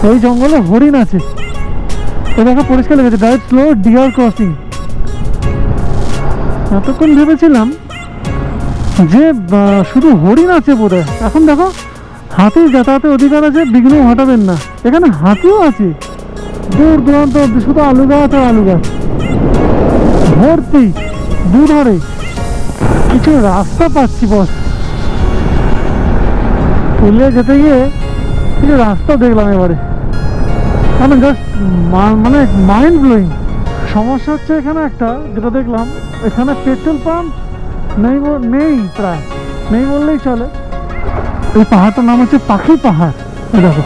এই জঙ্গলে হরিণ আছে, এ দেখো পরিষ্কার লেগেছে ডাইরেক্ট স্লো ডিয়ার ক্রসিং। এতক্ষণ ভেবেছিলাম যে শুধু হরিণ আছে বোধহয়, এখন দেখো হাতির যাতায়াতের অধিকার আছে, বিঘ্ন ঘটাবেন না। এখানে হাতিও আছে দূর দূরান্ত অব্দি, শুধু আলু গাছ আর আলু গাছ ভর্তি দুধারে। কিছু রাস্তা পাচ্ছি বস, পুলিয়ে যেতে গিয়ে কিছু রাস্তা দেখলাম এবারে, মানে জাস্ট মানে মাইন্ড ব্লোয়িং। সমস্যা হচ্ছে এখানে একটা যেটা দেখলাম, এখানে পেট্রোল পাম্প নেই, প্রায় নেই বললেই চলে। এই পাহাড়টার নাম হচ্ছে পাখি পাহাড়। দেখো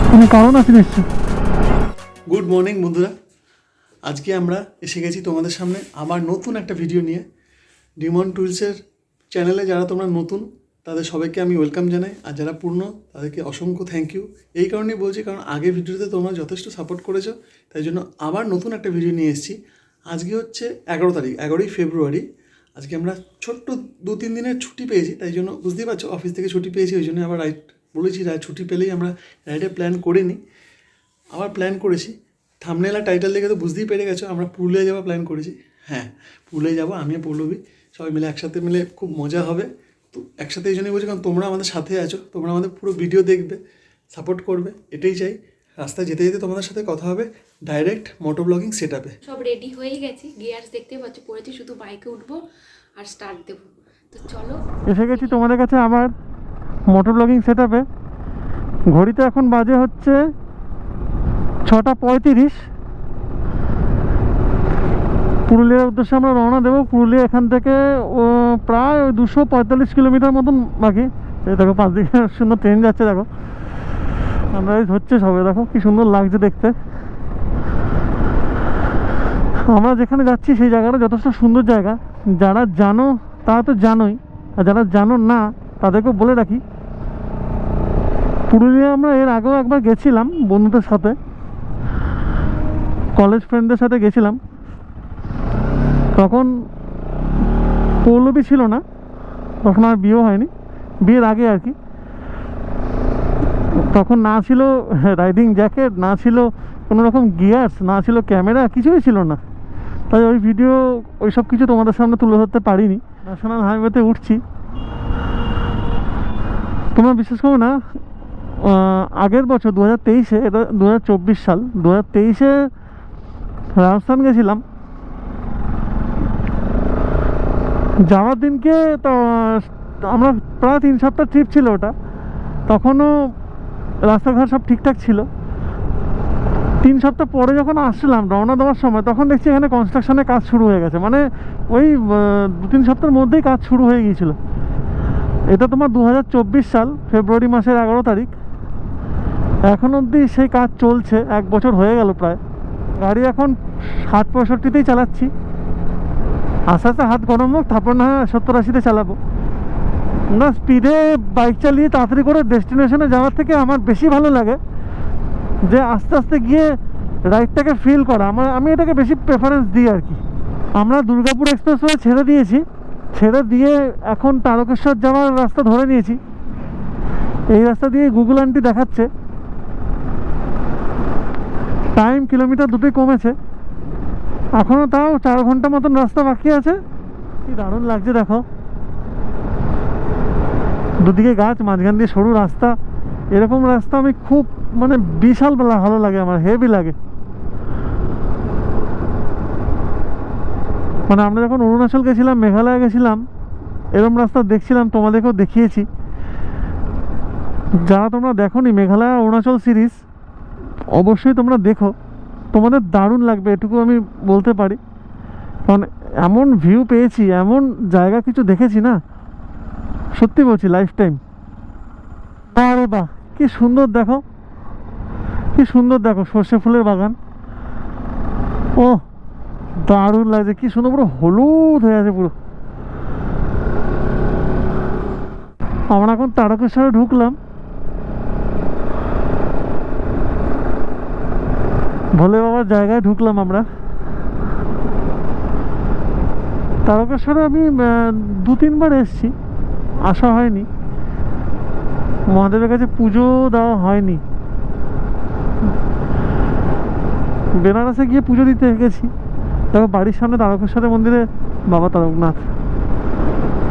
কোনো কারণ আছে নিশ্চয়। গুড মর্নিং বন্ধুরা, আজকে আমরা এসে গেছি তোমাদের সামনে আবার নতুন একটা ভিডিও নিয়ে। ডিমন টুলসের চ্যানেলে যারা তোমরা নতুন তাদের সবাইকে আমি ওয়েলকাম জানাই, আর যারা পূর্ণ তাদেরকে অসংখ্য থ্যাংক ইউ। এই কারণেই বলছি, কারণ আগের ভিডিওতে তোমরা যথেষ্ট সাপোর্ট করেছো, তাই জন্য আবার নতুন একটা ভিডিও নিয়ে এসেছি। আজকে হচ্ছে 11 তারিখ, 11ই ফেব্রুয়ারি। আজকে আমরা ছোট্ট 2-3 দিনের ছুটি পেয়েছি, তাই জন্য বুঝতেই পারছো অফিস থেকে ছুটি পেয়েছি, ওই জন্য আবার রাইড বলেছি, ছুটি পেলেই আমরা রাইডের প্ল্যান করে নিই। আবার প্ল্যান করেছি, থাম্বনেল আর টাইটেল দেখে তো বুঝতেই পেরে গেছো আমরা পুরুলিয়া যাওয়া প্ল্যান করেছি। হ্যাঁ, পুরুলিয়া যাবো, আমি পল্লবী সবাই মিলে একসাথে মিলে, খুব মজা হবে। তো একসাথে এই জন্যই বলছি কারণ তোমরা আমাদের সাথে আছো, তোমরা আমাদের পুরো ভিডিও দেখবে, সাপোর্ট করবে, এটাই চাই। রাস্তায় যেতে যেতে তোমাদের সাথে কথা হবে ডাইরেক্ট মোটো ব্লগিং সেট আপে। সব রেডি হয়ে গেছি, গিয়ার্স দেখতে পাচ্ছ পড়েছি, শুধু বাইকে উঠবো আর স্টার্ট দেবো। তো চলো এসে গেছি তোমাদের কাছে আবার মোটর ব্লগিং সেট আপে। ঘড়িতে এখন বাজে হচ্ছে 6:35। পুরুলিয়ার উদ্দেশ্যে আমরা রওনা দেবো। পুরুলিয়া এখান থেকে প্রায় 245 কিলোমিটার মতন বাকি। এই দেখো পাঁচ দিকে সুন্দর ট্রেন যাচ্ছে, দেখো সানরাইজ হচ্ছে সবে, দেখো কি সুন্দর লাগছে দেখতে। আমরা যেখানে যাচ্ছি সেই জায়গাটা যথেষ্ট সুন্দর জায়গা, যারা জানো তারা তো জানোই, আর যারা জানো না তাদেরকেও বলে রাখি, পুরুলিয়া আমরা এর আগেও একবার গেছিলাম বন্ধুদের সাথে, কলেজ ফ্রেন্ডদের সাথে গেছিলাম। তখন পৌলবী ছিল না, তখন আর বিয়েও হয়নি, বিয়ের আগে আর কি। তখন না ছিল রাইডিং জ্যাকেট, না ছিল কোনো রকম গিয়ার্স, না ছিল ক্যামেরা, কিছুই ছিল না। তাই ওই ভিডিও ওই সব কিছু তোমাদের সামনে তুলে ধরতে পারিনি। ন্যাশনাল হাইওয়েতে উঠছি, তোমরা বিশ্বাস করো না, আগের বছর 2023-এ, এটা 2024 সাল, 2023-এ রাজস্থান গেছিলাম। যাওয়ার দিনকে তো আমরা প্রায় 3 সপ্তাহ ট্রিপ ছিল ওটা, তখনও রাস্তাঘাট সব ঠিকঠাক ছিল। 3 সপ্তাহ পরে যখন আসলাম রওনা দেওয়ার সময়, তখন দেখছি এখানে কনস্ট্রাকশনের কাজ শুরু হয়ে গেছে, মানে ওই 2-3 সপ্তাহের মধ্যেই কাজ শুরু হয়ে গিয়েছিল। এটা তোমার 2024 সাল ফেব্রুয়ারি মাসের 11 তারিখ, এখন অবধি সেই কাজ চলছে, 1 বছর হয়ে গেল প্রায়। গাড়ি এখন 60-65-তেই চালাচ্ছি, আস্তে আস্তে হাত গরম হোক, তারপর না 70-80-তে চালাবো। না, স্পিডে বাইক চালিয়ে তাড়াতাড়ি করে ডেস্টিনেশনে যাওয়ার থেকে আমার বেশি ভালো লাগে যে আস্তে আস্তে গিয়ে রাইডটাকে ফিল করা, আমি এটাকে বেশি প্রেফারেন্স দিই আর কি। আমরা দুর্গাপুর এক্সপ্রেসওয়ে ছেড়ে দিয়েছি, ছেড়ে দিয়ে এখন তারকেশ্বর যাওয়ার রাস্তা ধরে নিয়েছি। এই রাস্তা দিয়ে গুগল আন্টি দেখাচ্ছে টাইম, কিলোমিটার দুটোই কমেছে, এখনও তাও 4 ঘন্টা মতন রাস্তা বাকি আছে। কি দারুণ লাগছে দেখো, দুদিকে গাছ, মাঝখান দিয়ে সরু রাস্তা। এরকম রাস্তা আমি খুব, মানে বিশাল ভালো লাগে, আমার হেভি লাগে। মানে আমরা যখন অরুণাচল গেছিলাম, মেঘালয় গেছিলাম, এরকম রাস্তা দেখছিলাম, তোমাদেরকেও দেখিয়েছি। যারা তোমরা দেখোনি মেঘালয় অরুণাচল সিরিজ, অবশ্যই তোমরা দেখো, তোমাদের দারুণ লাগবে, এটুকু আমি বলতে পারি। কারণ এমন ভিউ পেয়েছি, এমন জায়গা কিছু দেখেছি না, সত্যি বলছি লাইফ টাইম। আরে বাহ, কি সুন্দর দেখো, কি সুন্দর দেখো সর্ষে ফুলের বাগান। ও দারুণ লাগছে, কি সুন্দর, পুরো হলুদ হয়ে আছে পুরো। আমরা এখন তারকেশ্বরে ঢুকলাম, ভোলে বাবার জায়গায় ঢুকলাম আমরা। তারকেশ্বরে আমি 2-3 বার এসেছি, আসা হয়নি। মহাদেবের কাছে পুজো দেওয়া হয়নি। বেনারসে গিয়ে পুজো দিতে গেছি, দেখো বাড়ির সামনে তারকেশ্বরের মন্দিরে বাবা তারকনাথ,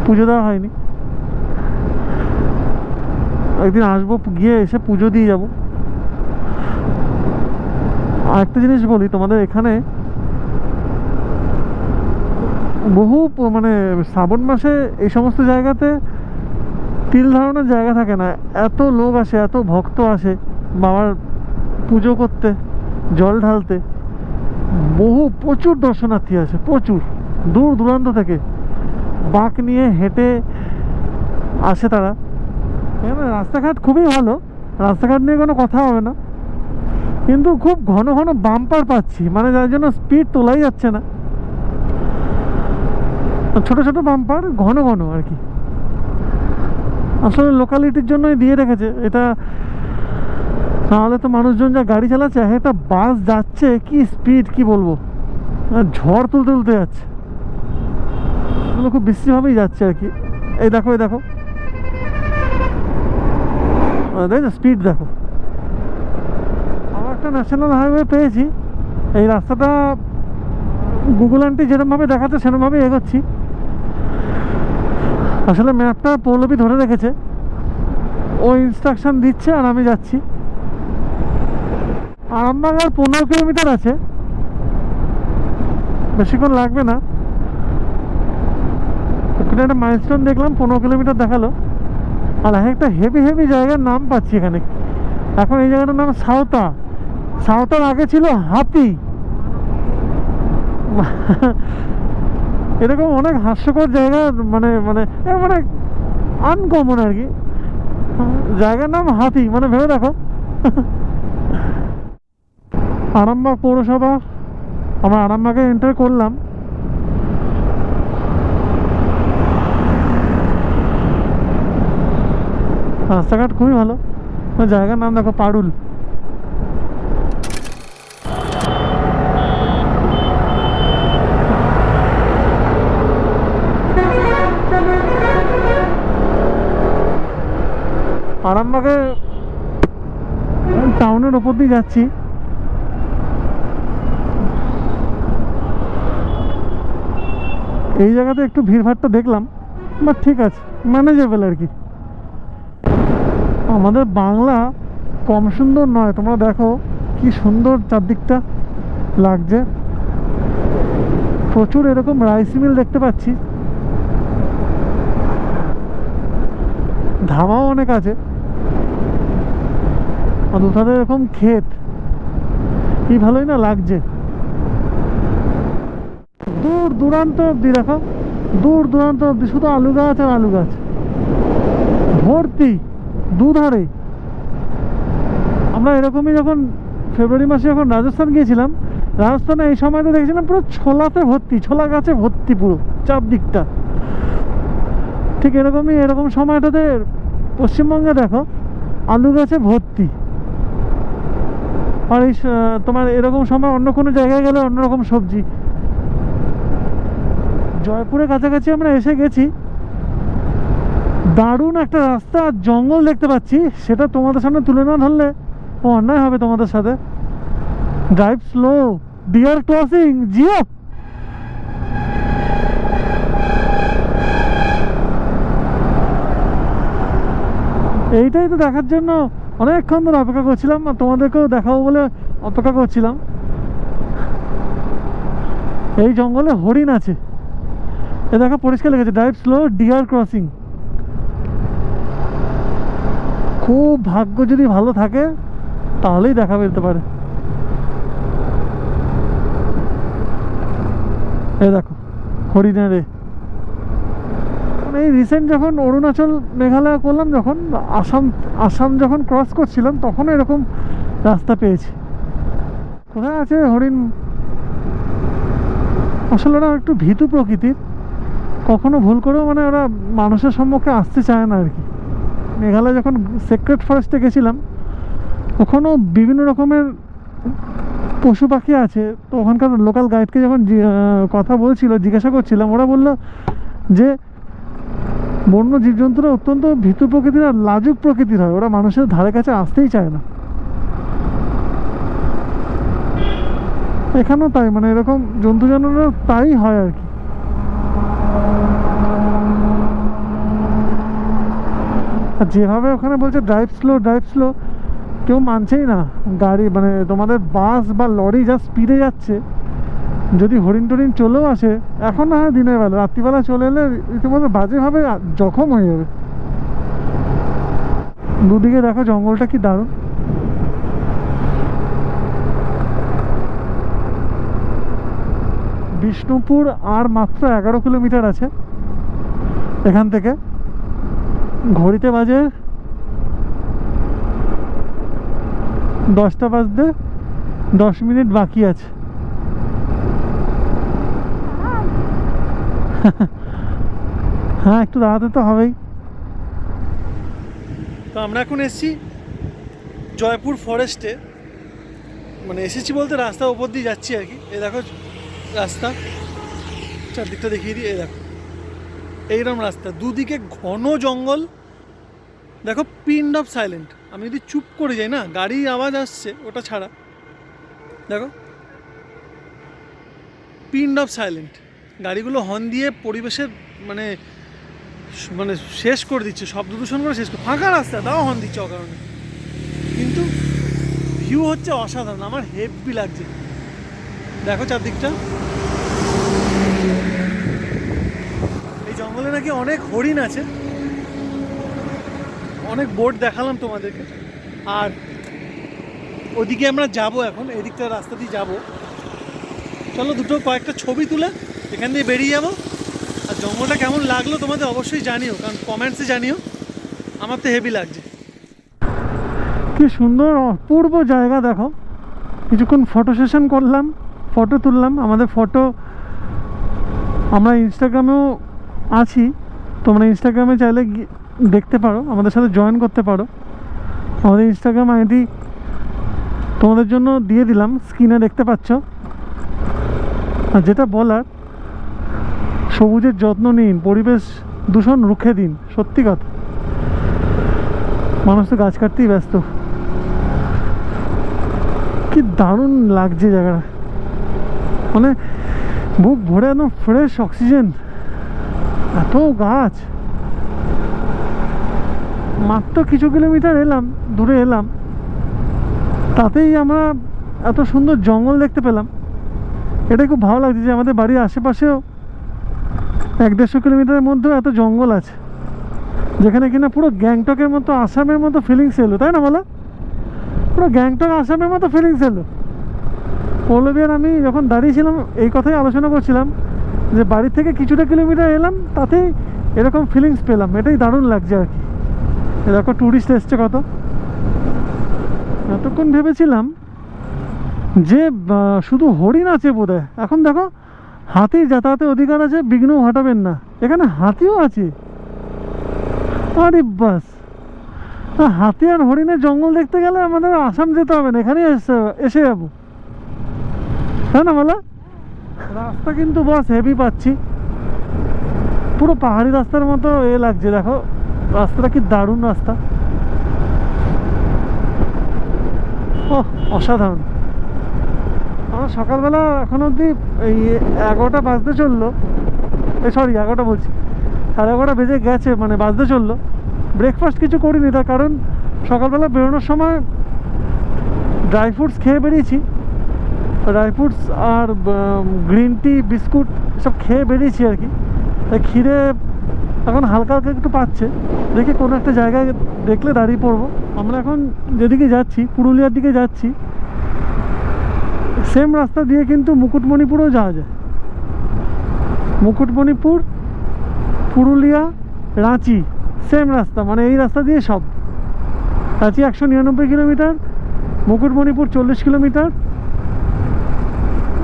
পুজো দেওয়া হয়নি। একদিন আসবো, গিয়ে এসে পুজো দিয়ে যাবো। আর একটা জিনিস বলি তোমাদের, এখানে বহু মানে শ্রাবণ মাসে এই সমস্ত জায়গাতে তিল ধারণের জায়গা থাকে না, এত লোক আসে, এত ভক্ত আসে বাবার পুজো করতে, জল ঢালতে। প্রচুর দর্শনার্থী আসে, প্রচুর দূর দূরান্ত থেকে বাঁক নিয়ে হেঁটে আসে তারা। এখানে রাস্তাঘাট খুবই ভালো, রাস্তাঘাট নিয়ে কোনো কথা হবে না, কিন্তু খুব ঘন ঘন বাম্পার পাচ্ছি, মানে যার জন্য স্পিড তোলাই যাচ্ছে না। ছোট ছোট বাম্পার ঘন ঘন আর কি, আসলে লোকালিটির জন্যই দিয়ে রেখেছে এটা, নাহলে তো মানুষজন যা গাড়ি চালাচ্ছে, একটা বাস যাচ্ছে কি স্পিড কি বলবো, ঝড় তুলতে তুলতে যাচ্ছে, এগুলো খুব বিশ্রীভাবেই যাচ্ছে আর কি। এই দেখো, এই দেখো, দেখ স্পিড দেখো। আমার একটা ন্যাশনাল হাইওয়ে পেয়েছি, এই রাস্তাটা গুগল আন্টি যেরকমভাবে দেখাচ্ছে সেরকমভাবে এগোচ্ছি। আসলে ম্যাপটা পৌলবী ধরে রেখেছে, ও ইনস্ট্রাকশন দিচ্ছে আর আমি যাচ্ছি। আরামবাগ আর 15 কিলোমিটার আছে, বেশিক্ষণ লাগবে না। ওখানে একটা মাইলস্টোন দেখলাম, 15 কিলোমিটার দেখালো। আর একটা হেভি হেভি জায়গার নাম পাচ্ছি এখানে। এখন এই জায়গাটার নাম সাঁওতা, সাঁওতার আগে ছিল হাতি। এরকম অনেক হাস্যকর জায়গা, মানে মানে মানে আনকমন আর কি। জায়গার নাম হাতি, মানে ভেবে দেখো। আরামবাগ পৌরসভা, আমরা আরামবাগে এন্টার করলাম। রাস্তাঘাট খুবই ভালো, জায়গার নাম দেখো পারুল। আরামবাগে টাউনের ওপর দিয়ে যাচ্ছি। এই জায়গাতে একটু ভিড়ভাড়টা দেখলাম, বাট ঠিক আছে, ম্যানেজেবল আর কি। আমাদের বাংলা কম সুন্দর নয়, তোমরা দেখো কি সুন্দর চারদিকটা লাগছে। প্রচুর এরকম রাইস মিল দেখতে পাচ্ছি, ধাবাও অনেক আছে, আর দুধারে এরকম ক্ষেত, কি ভালোই না লাগছে। দূর দূরান্ত অব্দি দেখো, দূর দূরান্ত অব্দি শুধু আলু গাছ আর আলু গাছ ভর্তি দুধারে। আমরা এরকমই যখন ফেব্রুয়ারি মাসে যখন রাজস্থান গিয়েছিলাম, রাজস্থানে এই সময়টা দেখেছিলাম পুরো ছোলাতে ভর্তি, ছোলা গাছে ভর্তি পুরো চারদিকটা। ঠিক এরকমই এরকম সময়টাতে পশ্চিমবঙ্গে দেখো আলু গাছে ভর্তি। আর এই তোমার এরকম সময় অন্য কোনো জায়গায় গেলে অন্যরকম সবজি। জয়পুরের কাছাকাছি আমরা এসে গেছি, দারুণ একটা রাস্তা আর জঙ্গল দেখতে পাচ্ছি, সেটা তোমাদের সামনে তুলে না ধরলে অন্যায় হবে তোমাদের সাথে। ড্রাইভ স্লো, ডিয়ার ক্রসিং, জিও। এইটাই তো দেখার জন্য অনেকক্ষণ ধরে অপেক্ষা করছিলাম, আর তোমাদেরকেও দেখাবো বলে অপেক্ষা করছিলাম। এই জঙ্গলে হরিণ আছে, এ দেখো পরিষ্কার লেগেছে ড্রাইভ স্লো, ডিয়ার ক্রসিং। খুব ভাগ্য যদি ভালো থাকে তাহলেই দেখা পেতে পারে। এই দেখো হরিণের। এই রিসেন্ট যখন অরুণাচল মেঘালয় করলাম, যখন আসাম যখন ক্রস করছিলাম, তখন এরকম রাস্তা পেয়েছি। কোথায় আছে হরিণ? আসলে ওরা একটু ভীতু প্রকৃতির, কখনো ভুল করেও মানে ওরা মানুষের সম্মুখে আসতে চায় না আর কি। মেঘালয় যখন সেক্রেট ফরেস্টে গেছিলাম, ওখানেও বিভিন্ন রকমের পশু পাখি আছে। তো ওখানকার লোকাল গাইডকে যখন কথা বলছিল, জিজ্ঞাসা করছিলাম, ওরা বললো যে বন্য জীবজন্তুরা অত্যন্ত ভীতু প্রকৃতির আর লাজুক প্রকৃতির হয়, ওরা মানুষের ধারে কাছে আসতেই চায় না। এখানেও তাই, মানে এরকম জন্তু জানোয়ার তাই হয় আর কি। আর যেভাবে ওখানে বলছে ড্রাইভ স্লো, কেউ মানছেই না। গাড়ি মানে তোমাদের বাস বা লরি যা স্পিডে যাচ্ছে, যদি হরিণ টরিণ চলেও আসে, এখন না হয় দিনের বেলা, রাত্রিবেলা চলে এলে রীতিমতো বাজেভাবে জখম হয়ে যাবে। দুদিকে দেখো জঙ্গলটা কি দারুণ। বিষ্ণুপুর আর মাত্র 11 কিলোমিটার আছে এখান থেকে। ঘড়িতে বাজে 10টা বাজতে 10 মিনিট বাকি আছে। হ্যাঁ, একটু দাঁড়াতে তো হবেই। তো আমরা এখন এসেছি জয়পুর ফরেস্টে, মানে এসেছি বলতে রাস্তার ওপর দিয়ে যাচ্ছি আর কি। এই দেখো রাস্তা, চারদিকটা দেখিয়ে দিই। এই দেখো এইরকম রাস্তা, দুদিকে ঘন জঙ্গল। দেখো পিন অফ সাইলেন্ট, আমি যদি চুপ করে যাই না, গাড়ির আওয়াজ আসছে ওটা ছাড়া, দেখো পিন অফ সাইলেন্ট। গাড়িগুলো হর্ন দিয়ে পরিবেশের মানে মানে শেষ করে দিচ্ছে, শব্দ দূষণ করে শেষ করে। ফাঁকা রাস্তা তাও হর্ন দিচ্ছে অকারণে, কিন্তু ভিউ হচ্ছে অসাধারণ। আমার হেভি লাগছে, দেখো চারদিকটা। এই জঙ্গলে নাকি অনেক হরিণ আছে, অনেক বোর্ড দেখালাম তোমাদেরকে। আর ওদিকে আমরা যাব এখন, এদিকটা রাস্তা দিয়ে যাবো। চলো দুটো কয়েকটা ছবি তুলে এখান দিয়ে বেরিয়ে যাবো। আর জঙ্গলটা কেমন লাগলো তোমাদের অবশ্যই জানিও, কারণ কমেন্টসে জানিও। আমার তো হেভি লাগছে। কি সুন্দর অপূর্ব জায়গা দেখো। কিছুক্ষণ ফটো সেশন করলাম, ফটো তুললাম। আমাদের ফটো আমরা ইনস্টাগ্রামেও আছি, তোমরা ইনস্টাগ্রামে চাইলে দেখতে পারো, আমাদের সাথে জয়েন করতে পারো। আমাদের ইনস্টাগ্রাম আইডি তোমাদের জন্য দিয়ে দিলাম, স্ক্রিনে দেখতে পাচ্ছ। আর যেটা বলার, সবুজের যত্ন নিন, পরিবেশ দূষণ রুখে দিন। সত্যি কথা, মানুষ তো গাছ কাটতেই ব্যস্ত। কি দারুণ লাগছে জায়গাটা, মানে বুক ভরে একদম ফ্রেশ অক্সিজেন, এত গাছ। মাত্র কিছু কিলোমিটার দূরে এলাম, তাতেই আমরা এত সুন্দর জঙ্গল দেখতে পেলাম। এটা খুব ভালো লাগছে যে আমাদের বাড়ির আশেপাশেও 1-150 কিলোমিটারের মধ্যেও এত জঙ্গল আছে, যেখানে কিনা পুরো গ্যাংটকের মতো, আসামের মতো ফিলিংস এলো, তাই না বলো? পুরো গ্যাংটক আসামের মতো ফিলিংস এলো। পৌলবী আর আমি যখন দাঁড়িয়েছিলাম এই কথাই আলোচনা করছিলাম, যে বাড়ি থেকে কিছুটা কিলোমিটার এলাম, তাতেই এরকম ফিলিংস পেলাম। এটাই দারুণ লাগছে আর কি। এরকম ট্যুরিস্ট এসছে কত। এতক্ষণ ভেবেছিলাম যে শুধু হরিণ আছে বোধহয়, এখন দেখো হাতির যাতায়াতের অধিকার আছে, বিঘ্ন ঘটাবেন না। এখানে হাতিও আছে। আরে বাস, হাতি আর হরিণের জঙ্গল দেখতে গেলে আমাদের আসাম যেতে হবে না, এখানেই এসে যাবো, তাই না বলো? রাস্তা কিন্তু বস হেভি পাচ্ছি, পুরো পাহাড়ি রাস্তার মতো লাগছে। দেখো রাস্তাটা কি দারুণ রাস্তা, ও অসাধারণ। আমরা সকালবেলা এখন অবধি এই 11টা বাজতে চললো, 11টা বলছি, 11:30 বেজে গেছে, মানে বাজতে চললো। ব্রেকফাস্ট কিছু করিনি, তার কারণ সকালবেলা বেরোনোর সময় ড্রাই ফ্রুটস খেয়ে বেরিয়েছি। ড্রাই ফ্রুটস আর গ্রিন টি, বিস্কুট এসব খেয়ে বেরিয়েছি আর কি। তাই খিদে এখন হালকা হালকা একটু পাচ্ছে। দেখি কোনো একটা জায়গায় দেখলে দাঁড়িয়ে পড়বো। আমরা এখন যেদিকে যাচ্ছি, পুরুলিয়ার দিকে যাচ্ছি। সেম রাস্তা দিয়ে কিন্তু মুকুটমণিপুরেও যাওয়া যায়। মুকুটমণিপুর, পুরুলিয়া, রাঁচি সেম রাস্তা, মানে এই রাস্তা দিয়ে সব। রাঁচি 199 কিলোমিটার, মুকুটমণিপুর 40 কিলোমিটার,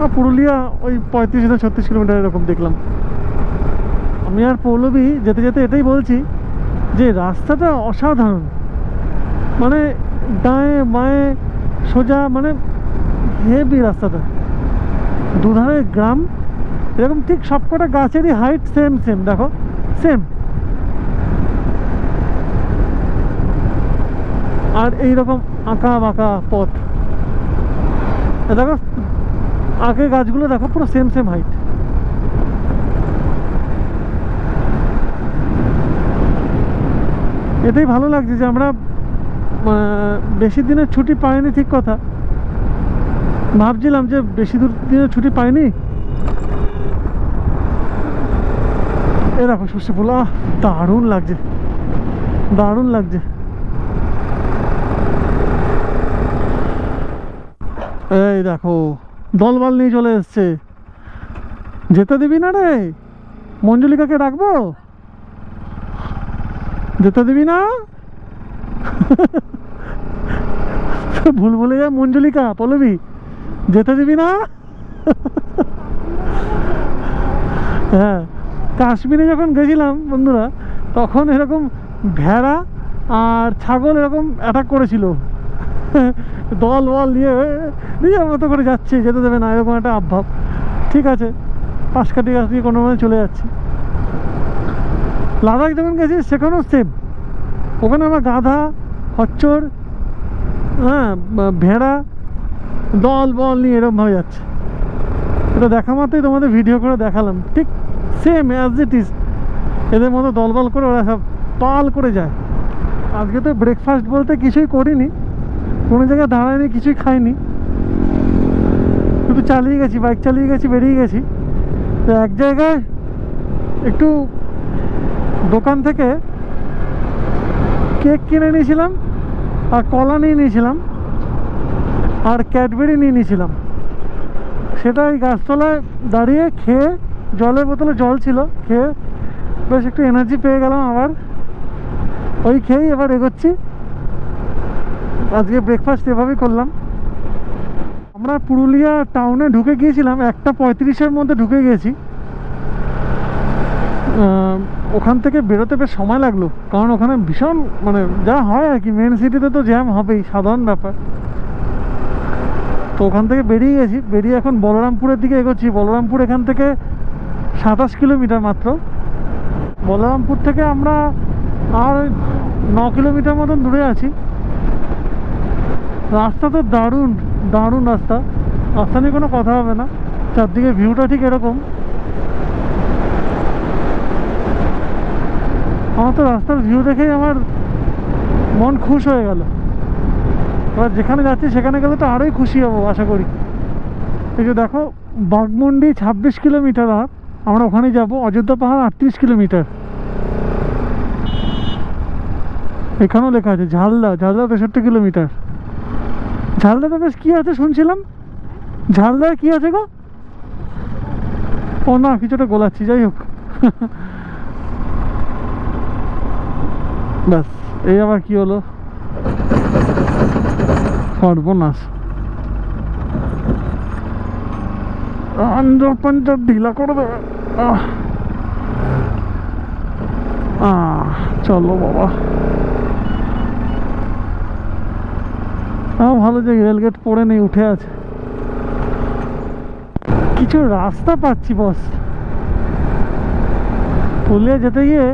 আর পুরুলিয়া ওই 35-36 কিলোমিটার এরকম দেখলাম। আমি আর পৌলবী যেতে যেতে এটাই বলছি যে রাস্তাটা অসাধারণ, মানে ডায়ে বাঁয়ে সোজা, মানে হেভি রাস্তাটা। দুধারে গ্রাম, এরকম ঠিক সবকটা গাছেরই হাইট সেম দেখো, সেম আর এইরকম আঁকা বাঁকা পথ। দেখো আগে গাছগুলো দেখো পুরো সেম সেম হাইট। এটাই ভালো লাগছে যে আমরা বেশি দিনের ছুটি পাইনি, ঠিক কথা। ভাবছিলাম যে বেশি দিনের ছুটি পাইনি, এরকম সর্ষে ফুল, দারুণ লাগছে, দারুণ লাগছে। এই দেখো দলবল নিয়ে চলে এসছে। যেতে দিবি না রে? মঞ্জুলিকাকে ডাকবো? যেতে দিবি না? ভুল বলে যা, মঞ্জুলিকা পলবি, যেতে দিবি না? হ্যাঁ, কাশ্মীরে যখন গেছিলাম বন্ধুরা, তখন এরকম ভেড়া আর ছাগল এরকম অ্যাটাক করেছিল। দল বল নিয়ে নিজের মতো করে যাচ্ছে, যেতে দেবে না, এরকম একটা আবভাব। ঠিক আছে, পাশ কাটি গাছ দিয়ে কোনো মনে চলে যাচ্ছি। লাদাখ যখন গেছি সেখানেও সেম, ওখানে আমার গাধা, খচ্চর, হ্যাঁ ভেড়া, দল বল নিয়ে এরকমভাবে যাচ্ছে। এটা দেখা মাত্রই তোমাদের ভিডিও করে দেখালাম, ঠিক সেম অ্যাজ ইট ইজ। এদের মতো দলবল করে ওরা সব পাল করে যায়। আজকে তো ব্রেকফাস্ট বলতে কিছুই করিনি, কোনো জায়গায় দাঁড়ায়নি, কিছুই খাইনি, শুধু চালিয়ে গেছি, বাইক চালিয়ে গেছি, বেরিয়ে গেছি। তো এক জায়গায় একটু দোকান থেকে কেক কিনে নিয়েছিলাম, আর কলা নিয়ে নিয়েছিলাম, আর ক্যাডবেরি নিয়ে নিয়েছিলাম। সেটা ওই গাছতলায় দাঁড়িয়ে খেয়ে, জলের বোতলে জল ছিল, খেয়ে বেশ একটু এনার্জি পেয়ে গেলাম আবার। ওই খেয়েই এবার এগোচ্ছি। আজকে ব্রেকফাস্ট এভাবেই করলাম। আমরা পুরুলিয়া টাউনে ঢুকে গিয়েছিলাম 1:35-এর মধ্যে ঢুকে গিয়েছি। ওখান থেকে বেরোতে বেশ সময় লাগলো, কারণ ওখানে ভীষণ মানে যা হয় আর কি, মেন সিটিতে তো জ্যাম হবেই, সাধারণ ব্যাপার। তো ওখান থেকে বেরিয়ে গেছি, বেরিয়ে এখন বলরামপুরের দিকে এগোচ্ছি। বলরামপুর এখান থেকে 27 কিলোমিটার মাত্র। বলরামপুর থেকে আমরা আর 9 কিলোমিটার মতন দূরে আছি। রাস্তা তো দারুণ, দারুণ রাস্তা, রাস্তা নিয়ে কোনো কথা হবে না। চারদিকে ভিউটা ঠিক এরকম। আমার তো রাস্তার ভিউ দেখেই আমার মন খুশ হয়ে গেল। এবার যেখানে যাচ্ছি সেখানে গেলে তো আরোই খুশি হব আশা করি। এই যে দেখো বাঘমুন্ডি 26 কিলোমিটার, আর আমরা ওখানে যাব। অযোধ্যা পাহাড় 38 কিলোমিটার। এখানেও লেখা আছে ঝালদা, ঝালদা 63 কিলোমিটার। ঝালদাটা বেশ কী আছে শুনছিলাম, ঝালদায় কী আছে গো? ও না, কিছুটা গোলাচ্ছি, যাই হোক। ব্যাস, এই আবার কি হলো, সর্বনাশ। আঞ্জর পাঞ্জর ঢিলা করে দেবে। চলো বাবা। ভালো যে রেলগেট পড়ে নেই, উঠে আছে। কিছু রাস্তা পাচ্ছি বস, পুরুলিয়া যেতে গিয়ে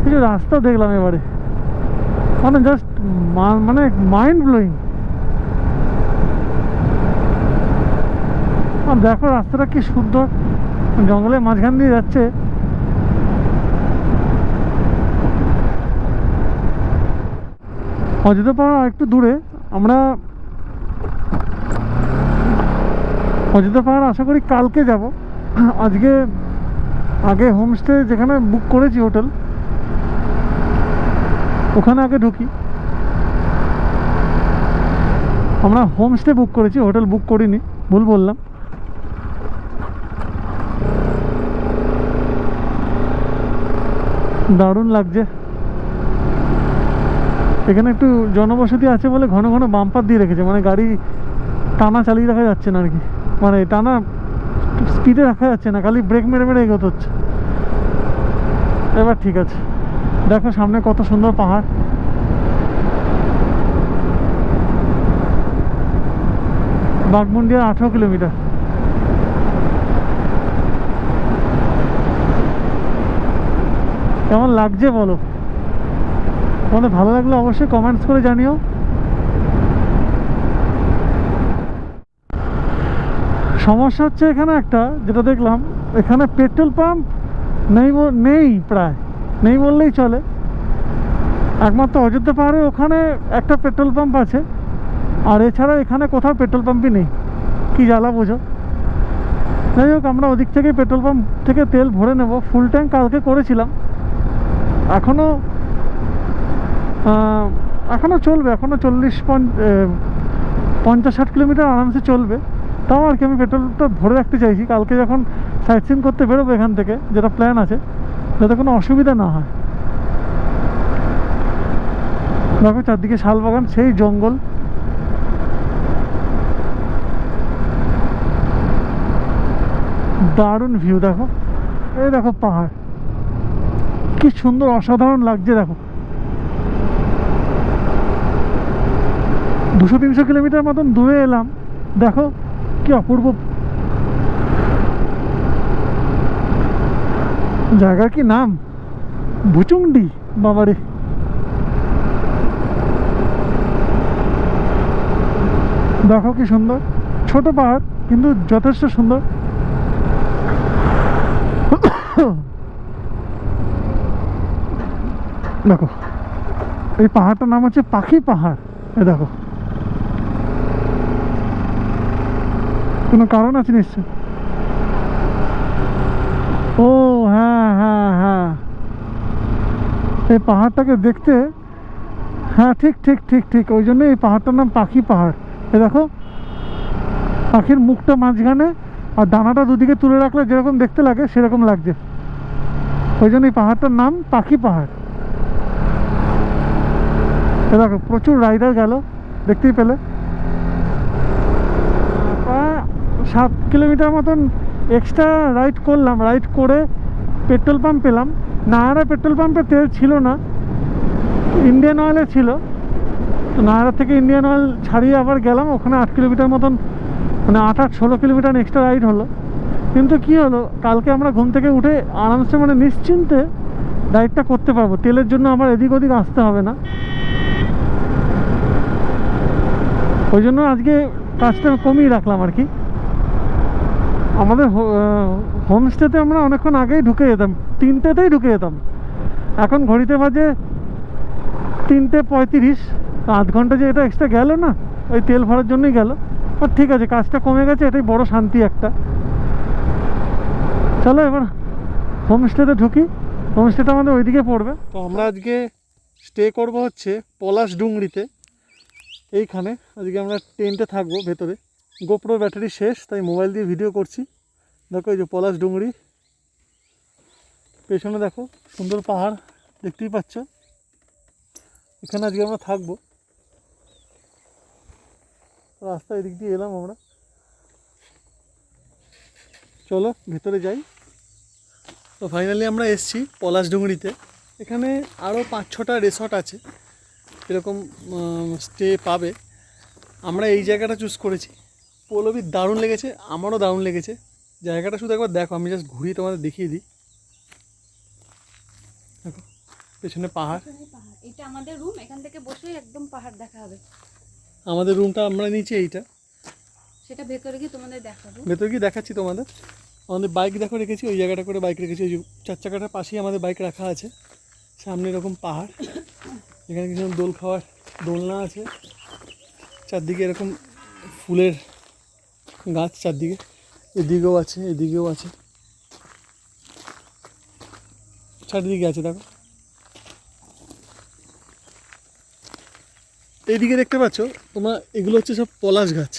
কিছু রাস্তা দেখলাম এবারে, মানে জাস্ট মানে মাইন্ড ব্লোয়িং। আর দেখো রাস্তাটা কি সুন্দর, জঙ্গলের মাঝখান দিয়ে যাচ্ছে। অযোধ্যা পাহাড় একটু দূরে। আমরা অযোধ্যা পাহাড় আশা করি কালকে যাব। আজকে আগে হোমস্টে যেখানে বুক করেছি হোটেল, ওখানে আগে ঢুকি। আমরা হোমস্টে বুক করেছি, হোটেল বুক করিনি, ভুল বললাম। দারুণ লাগছে। এখানে একটু জনবসতি আছে বলে ঘন ঘন বাম্পার দিয়ে রেখেছে, মানে গাড়ি টানা চালিয়ে রাখা যাচ্ছে না আর কি, মানে টানা স্পিডে রাখা যাচ্ছে না, খালি ব্রেক মেরে মেরে এগোতে হচ্ছে। এবার ঠিক আছে, দেখো সামনে কত সুন্দর পাহাড়। বাঘমুন্ডি 18 কিলোমিটার। কেমন লাগছে বলো? তোমাদের ভালো লাগলে অবশ্যই কমেন্টস করে জানিও। সমস্যা হচ্ছে এখানে একটা, যেটা দেখলাম এখানে পেট্রোল পাম্প নেই, প্রায় নেই বললেই চলে। একমাত্র অযোধ্যা পাহাড়ে ওখানে একটা পেট্রোল পাম্প আছে, আর এছাড়া এখানে কোথাও পেট্রোল পাম্পই নেই। কি জ্বালা বোঝো। যাই হোক, আমরা ওদিক থেকে পেট্রোল পাম্প থেকে তেল ভরে নেব। ফুল ট্যাঙ্ক কালকে করেছিলাম, এখনও চলবে, এখনও 50-60 কিলোমিটার আরামসে চলবে। তাও আর কি আমি পেট্রোলটা ভরে রাখতে চাইছি, কালকে যখন সাইট সিন করতে বেরোবো এখান থেকে, যেটা প্ল্যান আছে, যাতে কোনো অসুবিধা না হয়। দেখো চারদিকে শালবাগান, সেই জঙ্গল। দারুণ ভিউ দেখো, এই দেখো পাহাড়, কি সুন্দর অসাধারণ লাগছে। দেখো 200-300 কিলোমিটার মতন দূরে এলাম, দেখো কি অপূর্ব জায়গার কি নাম, ভুচুংডি। বাবারে, দেখো কি সুন্দর, ছোট পাহাড় কিন্তু যথেষ্ট সুন্দর। দেখো এই পাহাড়টার নাম হচ্ছে পাখি পাহাড়। এই দেখো, কোনো কারণ আছে নিশ্চয়। ও হ্যাঁ হ্যাঁ হ্যাঁ, এই পাহাড়টাকে দেখতে, হ্যাঁ ঠিক ঠিক ঠিক ঠিক, ওই জন্য এই পাহাড়টার নাম পাখি পাহাড়। এ দেখো পাখির মুখটা মাঝখানে, আর ডানাটা দুদিকে তুলে রাখলে যেরকম দেখতে লাগে সেরকম লাগছে, ওই জন্য এই পাহাড়টার নাম পাখি পাহাড়। এ দেখো প্রচুর রাইডার গেল, দেখতেই পেলে। প্রায় 7 কিলোমিটার মতন এক্সট্রা রাইড করলাম, রাইড করে পেট্রোল পাম্প পেলাম। নায়ারা পেট্রোল পাম্পে তেল ছিল না, ইন্ডিয়ান অয়েলে ছিল। তো নায়ারা থেকে ইন্ডিয়ান অয়েল ছাড়িয়ে আবার গেলাম, ওখানে 8 কিলোমিটার মতন, মানে 8-16 কিলোমিটার এক্সট্রা রাইড হলো। কিন্তু কি হলো, কালকে আমরা ঘুম থেকে উঠে আরামসে মানে নিশ্চিন্তে রাইডটা করতে পারবো, তেলের জন্য আমার এদিক ওদিক আসতে হবে না। ওই জন্য আজকে কাজটা কমিয়ে রাখলাম আর কি। আমাদের হোমস্টেতে আমরা অনেকক্ষণ আগেই ঢুকে যেতাম, 3টেতেই ঢুকে যেতাম। এখন ঘড়িতে বাজে 3:35, আধ ঘন্টা যে এটা এক্সট্রা গেল না, ওই তেল ভরার জন্যই গেল। আর ঠিক আছে, কাজটা কমে গেছে, এটাই বড় শান্তি একটা। চলো এবার হোমস্টেতে ঢুকি, হোমস্টেটা আমাদের ওইদিকে পড়বে। তো আমরা আজকে স্টে করব হচ্ছে পলাশ ডুংরিতে, এইখানে। আজকে আমরা টেন্টে থাকবো ভেতরে। গোপ্রো ব্যাটারি শেষ, তাই মোবাইল দিয়ে ভিডিও করছি। দেখো এই যে পলাশ ডুংরি, পেছনে দেখো সুন্দর পাহাড় দেখতেই পাচ্ছ। এখানে আজকে আমরা থাকবো। রাস্তা এদিক দিয়ে এলাম আমরা, চলো ভেতরে যাই। তো ফাইনালি আমরা এসেছি পলাশ ডুংরিতে। এখানে আরও 5-6টা রিসর্ট আছে, এরকম স্টে পাবে। আমরা এই জায়গাটা চুজ করেছি। পল্লবীর দারুণ লেগেছে, আমারও দারুণ লেগেছে জায়গাটা। শুধু একবার দেখো, আমি জাস্ট ঘুরিয়ে তোমাদের দেখিয়ে দিই। দেখো পেছনে পাহাড়, এটা আমাদের রুম, এখান থেকে বসে একদম পাহাড় দেখা হবে। আমাদের রুমটা আমরা নিচে, এইটা। সেটা ভেতরে গিয়ে তোমাদের দেখাবো, ভেতরে গিয়ে দেখাচ্ছি তোমাদের। আমাদের বাইক দেখো রেখেছি, ওই জায়গাটা করে বাইক রেখেছি। ওই যে 4 চাকাটার পাশেই আমাদের বাইক রাখা আছে। সামনে এরকম পাহাড়, এখানে কিছু দোল খাওয়ার দোলনা আছে। চারদিকে এরকম ফুলের গাছ, চারদিকে এদিকেও আছে, এদিকেও আছে, চারদিকে আছে। দেখো এইদিকে দেখতে পাচ্ছ তোমরা, এগুলো হচ্ছে সব পলাশ গাছ।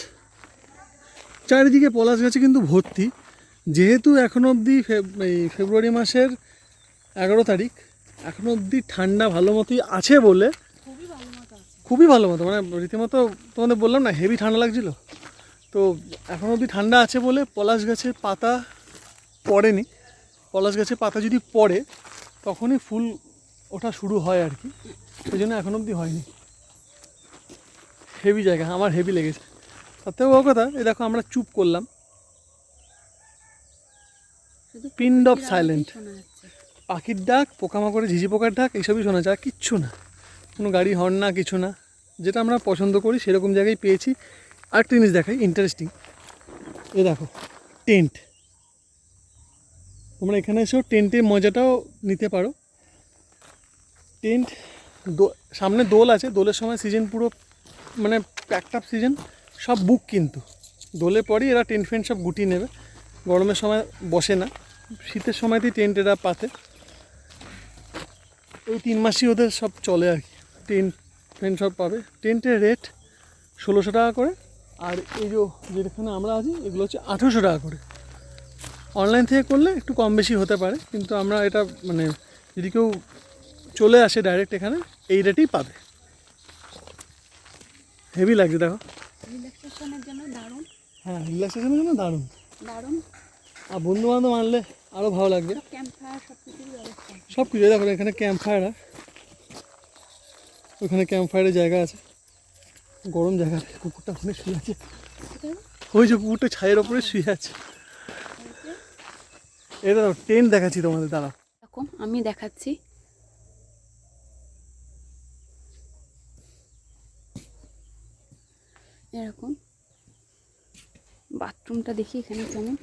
চারিদিকে পলাশ গাছে কিন্তু ভর্তি। যেহেতু এখনও অবধি ফেব্রুয়ারি মাসের 11 তারিখ, এখনও অবধি ঠান্ডা ভালো মতোই আছে বলে, খুবই ভালো মতো, মানে রীতিমতো তোমাদের বললাম না হেভি ঠান্ডা লাগছিল। তো এখনও অবধি ঠান্ডা আছে বলে পলাশ গাছের পাতা পড়েনি। পলাশ গাছের পাতা যদি পড়ে তখনই ফুল ওঠা শুরু হয় আর কি, সেই জন্য এখনও অবধি হয়নি। হেভি জায়গা, আমার হেভি লেগেছে। তাতেও বড় কথা, এই দেখো আমরা চুপ করলাম, পিন্ড অফ সাইলেন্ট। পাখির ডাক, পোকামাকড়ের ঝিঝি পোকার ডাক, এইসবই শোনা যায়, কিচ্ছু না, কোনো গাড়ি হর্ন না, কিছু না। যেটা আমরা পছন্দ করি সেরকম জায়গায় পেয়েছি। আরেকটা জিনিস দেখাই ইন্টারেস্টিং, এ দেখো টেন্ট, তোমরা এখানে এসেও টেন্টের মজাটাও নিতে পারো। টেন্ট সামনে দোল আছে, দোলের সময় সিজন পুরো মানে প্যাকড আপ সিজন, সব বুক কিন্তু। দোলের পরই এরা টেন্ট ফেন্ট সব গুটিয়ে নেবে, গরমের সময় বসে না, শীতের সময়তেই টেন্ট এরা পাতে। এই 3 মাসই ওদের সব চলে আর কি, টেন্ট ফেন্ট সব পাবে। টেন্টের রেট 1600 টাকা করে, আর এই যেখানে আমরা আছি এগুলো হচ্ছে 1800 টাকা করে। অনলাইন থেকে করলে একটু কম বেশি হতে পারে, কিন্তু আমরা এটা মানে যদি কেউ চলে আসে ডাইরেক্ট এখানে এই রেটেই পাবে। হেভি লাগছে দেখো, রিল্যাক্সেশনের জন্য দারুণ। হ্যাঁ রিল্যাক্সেশনের জন্য দারুণ দারুণ। আর বন্ধু বান্ধব আনলে আরও ভালো লাগবে। ক্যাম্প ফায়ার সব কিছুর ব্যবস্থা। সব কিছু দেখো, এখানে ক্যাম্প ফায়ার, ওখানে ক্যাম্প ফায়ারের জায়গা আছে, গরম জায়গা। কুকুরটা ওখানে শুয়ে আছে, ওই যে কুকুরটা ছায়ের ওপরে শুয়ে আছে। এই দাঁড়াও টেন্ট দেখাচ্ছি তোমাদের, দাঁড়াও। এরকম আমি দেখাচ্ছি। এরকম বাথরুমটা দেখি এখানে কেমন।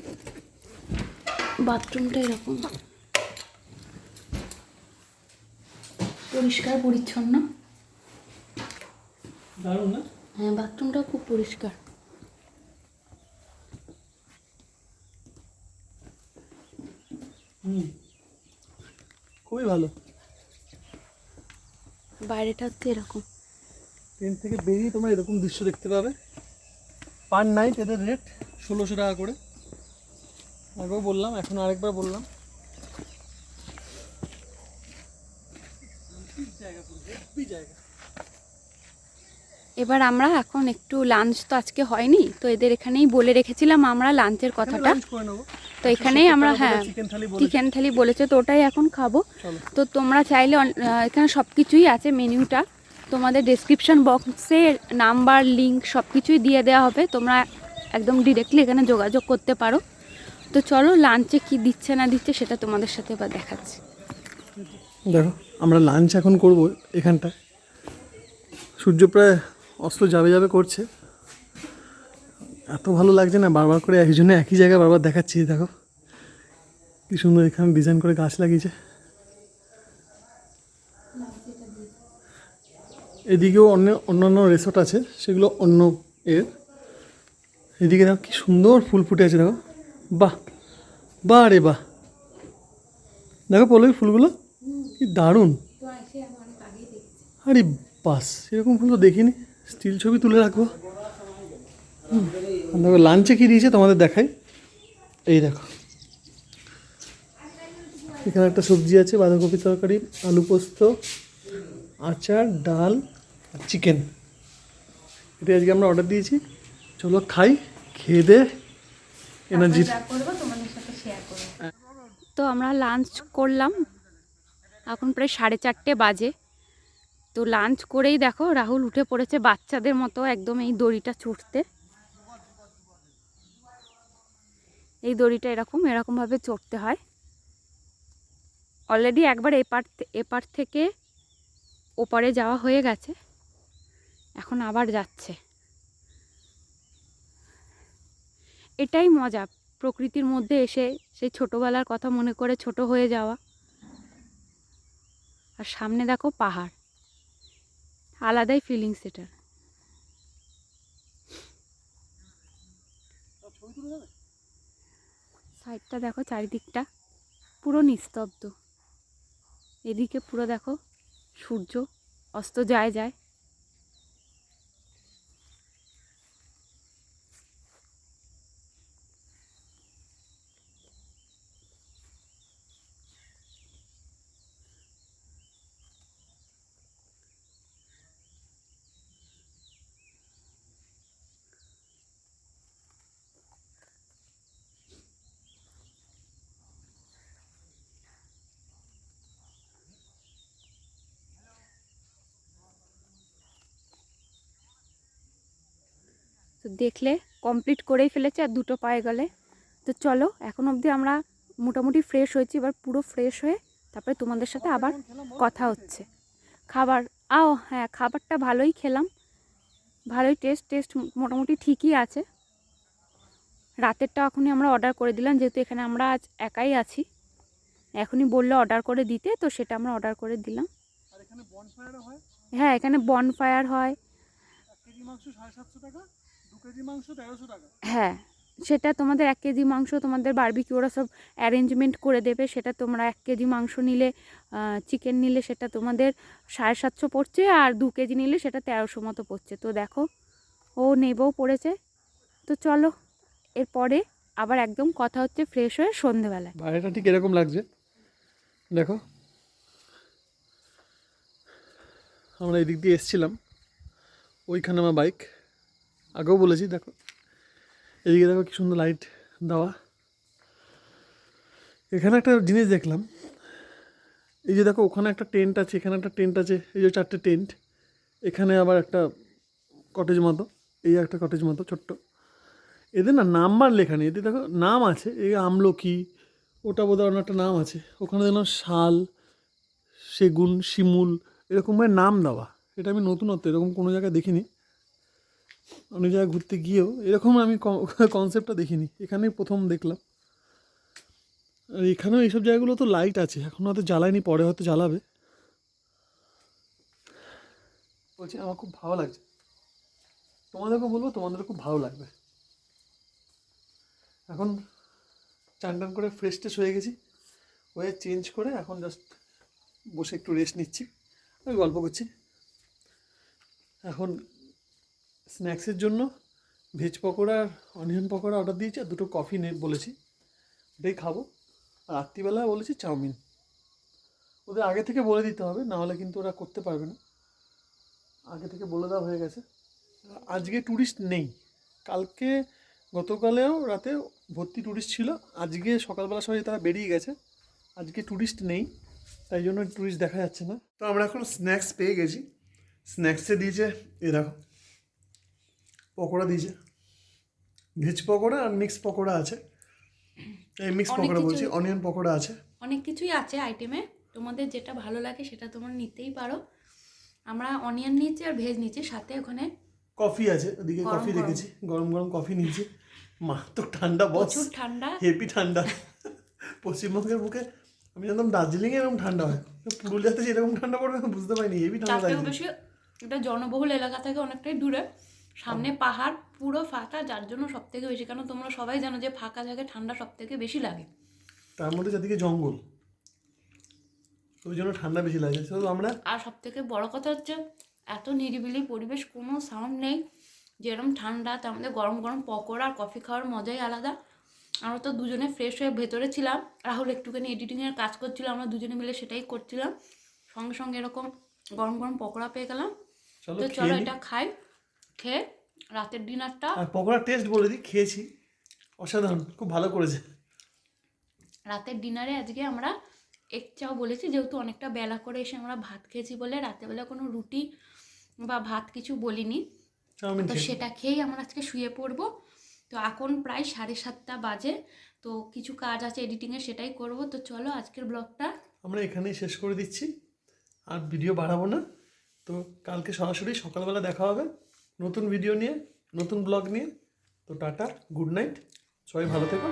বাথরুমটা এরকম পরিষ্কার পরিচ্ছন্ন। দারুণ না? হ্যাঁ বাথরুমটাও খুব পরিষ্কার। খুবই ভালো। বাইরেটা হচ্ছে এরকম। ট্রেন থেকে বেরিয়ে তোমরা এরকম দৃশ্য দেখতে পাবে। পার নাইট এদের রেট 1600 টাকা করে। আগেও বললাম, এখন আরেকবার বললাম। এবার আমরা এখন একটু লাঞ্চ তো আজকে হয়নি, তো এদের এখানেই বলে রেখেছিলাম আমরা লাঞ্চের কথাটা। লাঞ্চ করে নেবো। তো এখানেই আমরা হ্যাঁ চিকেন থালি বলেছে, তো ওটাই এখন খাবো। তো তোমরা চাইলে এখানে সব কিছুই আছে, মেনুটা তোমাদের ডেসক্রিপশন বক্সে নাম্বার লিংক সব কিছুই দিয়ে দেওয়া হবে, তোমরা একদম ডিরেক্টলি এখানে যোগাযোগ করতে পারো। তো চলো লাঞ্চে কি দিচ্ছে না দিচ্ছে সেটা তোমাদের সাথে এবার দেখাচ্ছি। দেখো আমরা লাঞ্চ এখন করব এখানটায়। সূর্য প্রায় অস্ত যাবে যাবে করছে, এত ভালো লাগছে না, বারবার করে একজনে একই জায়গায় বারবার দেখাচ্ছি। দেখো কি সুন্দর এখানে ডিজাইন করে গাছ লাগিয়েছে। এদিকেও অন্যান্য রিসোর্ট আছে, সেগুলো অন্য এর। এদিকে দেখো কি সুন্দর ফুল ফুটে আছে, দেখো বাহ বাহ রে বাহ। দেখো পল্লবী ফুলগুলো কি দারুণ। আরে বাস, এরকম ফুল তো দেখিনি, স্টিল ছবি তুলে রাখবো। দেখো লাঞ্চে কী দিয়েছে তোমাদের দেখাই। এই দেখো এখানে একটা সবজি আছে, বাঁধাকপি তরকারি, আলু পোস্ত, আচার, ডাল আর চিকেন। এটা আজকে আমরা অর্ডার দিয়েছি। চলো খাই, খেয়ে দে এনার্জি। তো আমরা লাঞ্চ করলাম, এখন প্রায় 4:30 বাজে। তো লাঞ্চ করেই দেখো রাহুল উঠে পড়েছে বাচ্চাদের মতো একদম এই দড়িটা চড়তে। এই দড়িটা এরকমভাবে চড়তে হয়। অলরেডি একবার এপার থেকে ওপারে যাওয়া হয়ে গেছে, এখন আবার যাচ্ছে। এটাই মজা, প্রকৃতির মধ্যে এসে সেই ছোটোবেলার কথা মনে করে ছোট হয়ে যাওয়া। আর সামনে দেখো পাহাড়, আলাদাই ফিলিংস এটার। সাইডটা দেখো, চারিদিকটা পুরো নিস্তব্ধ। এদিকে পুরো দেখো সূর্য অস্ত যায়। তো দেখলে কমপ্লিট করেই ফেলেছে আর 2 পায়ে গেলে। তো চলো এখন অবধি আমরা মোটামুটি ফ্রেশ হয়েছি, এবার পুরো ফ্রেশ হয়ে তারপরে তোমাদের সাথে আবার কথা হচ্ছে। খাবার হ্যাঁ খাবারটা ভালোই খেলাম, ভালোই টেস্ট মোটামুটি ঠিকই আছে। রাতেরটা এখনই আমরা অর্ডার করে দিলাম, যেহেতু এখানে আমরা আজ একাই আছি। এখনই বললো অর্ডার করে দিতে, তো সেটা আমরা অর্ডার করে দিলাম। আর এখানে বনফায়ারও হয়। হ্যাঁ, এখানে বনফায়ার হয়। 1 কেজি মাংস 750 টাকা, 2 কেজি মাংস 1300 টাকা। হ্যাঁ, সেটা তোমাদের 1 কেজি মাংস তোমাদের বারবিকিউ ওরা সব অ্যারেঞ্জমেন্ট করে দেবে। সেটা তোমরা 1 কেজি মাংস নিলে, চিকেন নিলে সেটা তোমাদের 750 পড়ছে, আর 2 কেজি নিলে সেটা 1300 মতো পড়ছে। তো দেখো ও নেবেও পড়েছে। তো চলো এরপরে আবার একদম কথা হচ্ছে ফ্রেশ হয়ে সন্ধেবেলায়। বাইরেটা ঠিক এরকম লাগছে, দেখো। আমরা এদিক দিয়ে এসেছিলাম, ওইখানে আমার বাইক, আগেও বলেছি। দেখো এদিকে দেখো কি সুন্দর লাইট দেওয়া। এখানে একটা জিনিস দেখলাম, এই যে দেখো ওখানে একটা টেন্ট আছে, এখানে একটা টেন্ট আছে, এই যে 4টে টেন্ট। এখানে আবার একটা কটেজ মতো, এই একটা কটেজ মতো ছোট্ট। এদের না নাম্বার লেখা নেই, এদের দেখো নাম আছে, এই আমলকি, ওটা বোধহয় অন্য একটা নাম আছে। ওখানে দেখলাম শাল, সেগুন, শিমুল, এরকমভাবে নাম দেওয়া। এটা আমি নতুনত্ব, এরকম কোনো জায়গায় দেখিনি। অনেক জায়গায় ঘুরতে গিয়েও এরকম আমি কনসেপ্টটা দেখিনি, এখানেই প্রথম দেখলাম। আর এখানেও এইসব জায়গাগুলো তো লাইট আছে, এখন হয়তো জ্বালায়নি, পরে হয়তো জ্বালাবে। বলছি আমার খুব ভালো লাগছে, তোমাদেরকে বলবো তোমাদের খুব ভালো লাগবে। এখন চান টান করে ফ্রেশ ট্রেশ হয়ে গেছি, হয়ে চেঞ্জ করে এখন জাস্ট বসে একটু রেস্ট নিচ্ছি, আমি গল্প করছি। এখন স্ন্যাক্সের জন্য ভেজ পকোড়া আর অনিয়ন পকোড়া অর্ডার দিয়েছি, আর 2টো কফি বলেছি, ওটাই খাবো। আর রাত্রিবেলা বলেছি চাউমিন। ওদের আগে থেকে বলে দিতে হবে, না হলে কিন্তু ওরা করতে পারবে না। আগে থেকে বলে দেওয়া হয়ে গেছে। আজকে ট্যুরিস্ট নেই, কালকে গতকালেও রাতে ভর্তি ট্যুরিস্ট ছিল, আজকে সকালবেলা সবাই তারা বেরিয়ে গেছে। আজকে ট্যুরিস্ট নেই, তাই জন্য ট্যুরিস্ট দেখা যাচ্ছে না। তো আমরা এখন স্ন্যাক্স পেয়ে গেছি। স্ন্যাক্সে দিয়েছে এ দেখো পকোড়া দিয়েছে, ভেজ পকোড়া আর মিক্স পকোড়া আছে। এই মিক্স পকোড়া বলছি, অনিয়ন পকোড়া আছে। অনেক কিছুই আছে আইটেমে, তোমাদের যেটা ভালো লাগে সেটা তোমরা নিতেই পারো। আমরা অনিয়ন নিয়েছি আর ভেজ নিয়েছি, সাথে ওখানে কফি আছে, ওদিকে কফি রেখেছি, গরম গরম কফি নিয়েছি। মা তো ঠান্ডা, বস প্রচুর ঠান্ডা, হেভি ঠান্ডা। পশ্চিমবঙ্গের বুকে আমি জানতাম দার্জিলিংয়ে এরকম ঠান্ডা হয়, পুরুলিয়াতে যেরকম ঠান্ডা পড়বে আমি বুঝতে পারিনি, হেভি ঠান্ডা। তার বেশি এটা জনবহুল এলাকা থেকে অনেকটাই দূরে, সামনে পাহাড়, পুরো ফাঁকা, যার জন্য সব থেকে বেশি। কারণ তোমরা সবাই জানো যে ফাঁকা জায়গায় ঠান্ডা সব থেকে বেশি লাগে, তার মধ্যে চারদিকে জঙ্গল, ওই জন্য ঠান্ডা বেশি লাগে। তো আমরা, আর সব থেকে বড় কথা হচ্ছে এত নিরিবিলি পরিবেশ, কোনো সাউন্ড নেই, যেরকম ঠান্ডা, তার মধ্যে গরম গরম পকোড়া আর কফি খাওয়ার মজাই আলাদা। আমরা তো দুজনে ফ্রেশ হয়ে ভেতরে ছিলাম, রাহুল একটুখানি এডিটিংয়ের কাজ করছিল, আমরা দুজনে মিলে সেটাই করছিলাম। সঙ্গে সঙ্গে এরকম গরম গরম পকোড়া পেয়ে গেলাম। তো চলো এটা খাই, খেয়ে রাতের ডিনারটা। আর পকোড়ার টেস্ট বলে দিই, খেয়েছি, অসাধারণ, খুব ভালো করেছে। রাতের ডিনারে আজকে আমরা এগ চাও বলেছি, যেহেতু অনেকটা বেলা করে এসে আমরা ভাত খেয়েছি বলে রাতেরবেলা কোনো রুটি বা ভাত কিছু বলিনি, তো সেটা খেয়েই আমরা আজকে শুয়ে পড়বো। তো এখন প্রায় 7:30 বাজে, তো কিছু কাজ আছে এডিটিংয়ে, সেটাই করব। তো চলো আজকের ব্লগটা আমরা এখানেই শেষ করে দিচ্ছি, আর ভিডিও বাড়াবো না। তো কালকে সরাসরি সকালবেলা দেখা হবে নতুন ভিডিও নিয়ে, নতুন ব্লগ নিয়ে। তো টাটা, গুড নাইট, সবাই ভালো থেকো।